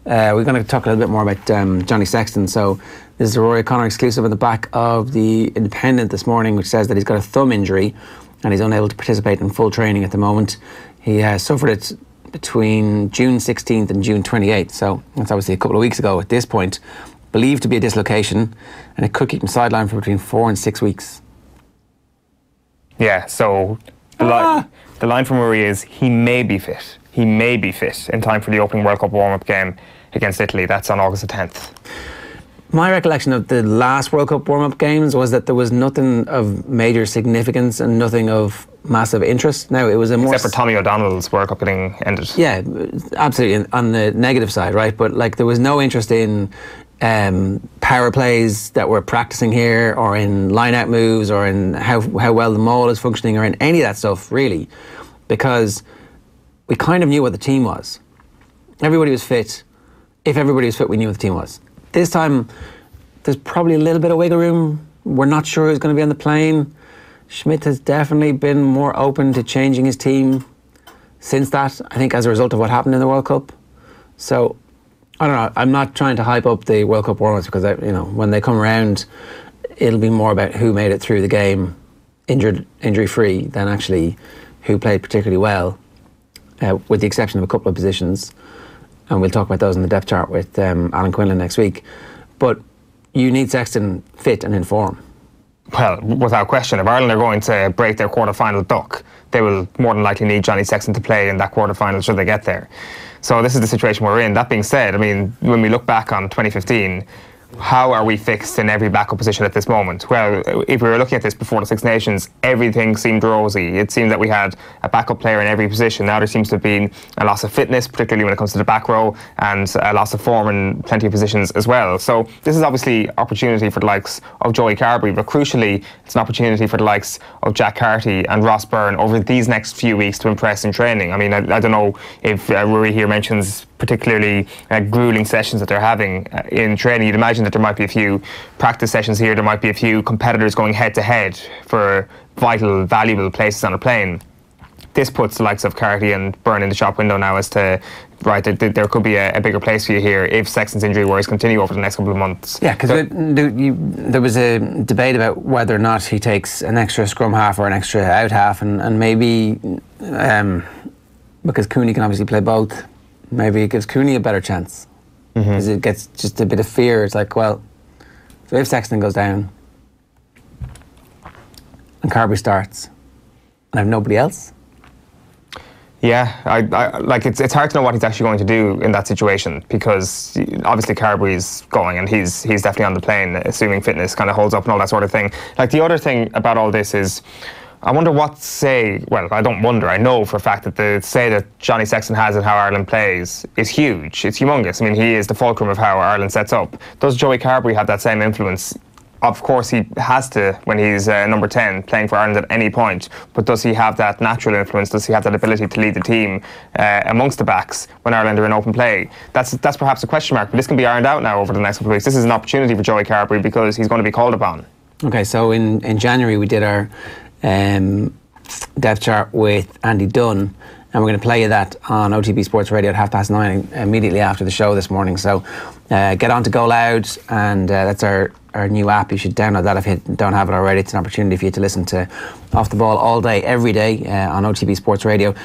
We're going to talk a little bit more about Johnny Sexton. So this is a Rory O'Connor exclusive on the back of the Independent this morning, which says that he's got a thumb injury and he's unable to participate in full training at the moment. He suffered it between June 16th and June 28th, so that's obviously a couple of weeks ago at this point. Believed to be a dislocation, and it could keep him sidelined for between 4 and 6 weeks. Yeah, so the line from Rory is he may be fit. He may be fit in time for the opening World Cup warm-up game against Italy. That's on August the 10th. My recollection of the last World Cup warm-up games was that there was nothing of major significance and nothing of massive interest. Now, it was a more... Except for Tommy O'Donnell's World Cup getting ended. Yeah, absolutely, on the negative side, right? But like, there was no interest in power plays that we're practicing here, or in line-out moves, or in how well the maul is functioning, or in any of that stuff, really, because we kind of knew what the team was. Everybody was fit. If everybody was fit, we knew what the team was. This time, there's probably a little bit of wiggle room. We're not sure who's going to be on the plane. Schmidt has definitely been more open to changing his team since that, I think, as a result of what happened in the World Cup. So, I don't know. I'm not trying to hype up the World Cup warm-ups because, when they come around, it'll be more about who made it through the game injury-free than actually who played particularly well, with the exception of a couple of positions. And we'll talk about those in the depth chart with Alan Quinlan next week. But you need Sexton fit and in form. Well, without question, if Ireland are going to break their quarter-final duck, they will more than likely need Johnny Sexton to play in that quarter-final should they get there. So this is the situation we're in. That being said, I mean, when we look back on 2015, how are we fixed in every backup position at this moment? Well, if we were looking at this before the Six Nations, everything seemed rosy. It seemed that we had a backup player in every position. Now there seems to have been a loss of fitness, particularly when it comes to the back row, and a loss of form in plenty of positions as well. So this is obviously opportunity for the likes of Joey Carberry, but crucially, it's an opportunity for the likes of Jack Carty and Ross Byrne over these next few weeks to impress in training. I mean, I don't know if Rory here mentions particularly grueling sessions that they're having in training. You'd imagine that there might be a few practice sessions here, there might be a few competitors going head to head for vital, valuable places on a plane. This puts the likes of Carty and Byrne in the shop window now as to, right, there could be a bigger place for you here if Sexton's injury worries continue over the next couple of months. Yeah, because there was a debate about whether or not he takes an extra scrum half or an extra out half, and maybe because Cooney can obviously play both, maybe it gives Cooney a better chance. Because it gets just a bit of fear. It's like, well, so if Sexton goes down and Carberry starts and I have nobody else? Yeah, it's hard to know what he's actually going to do in that situation, because obviously Carberry's going and he's definitely on the plane, assuming fitness kind of holds up and all that sort of thing. Like, the other thing about all this is, I wonder what say, well, I don't wonder, I know for a fact that the say that Johnny Sexton has and how Ireland plays is huge. It's humongous. I mean, he is the fulcrum of how Ireland sets up. Does Joey Carberry have that same influence? Of course he has to when he's number 10 playing for Ireland at any point, but does he have that natural influence? Does he have that ability to lead the team amongst the backs when Ireland are in open play? That's perhaps a question mark, but this can be ironed out now over the next couple of weeks. This is an opportunity for Joey Carberry because he's going to be called upon. Okay, so in January we did our depth chart with Andy Dunn, and we're going to play you that on OTB Sports Radio at 9:30 immediately after the show this morning. So get on to Go Loud, and that's our new app. You should download that if you don't have it already. It's an opportunity for you to listen to Off the Ball all day, every day on OTB Sports Radio.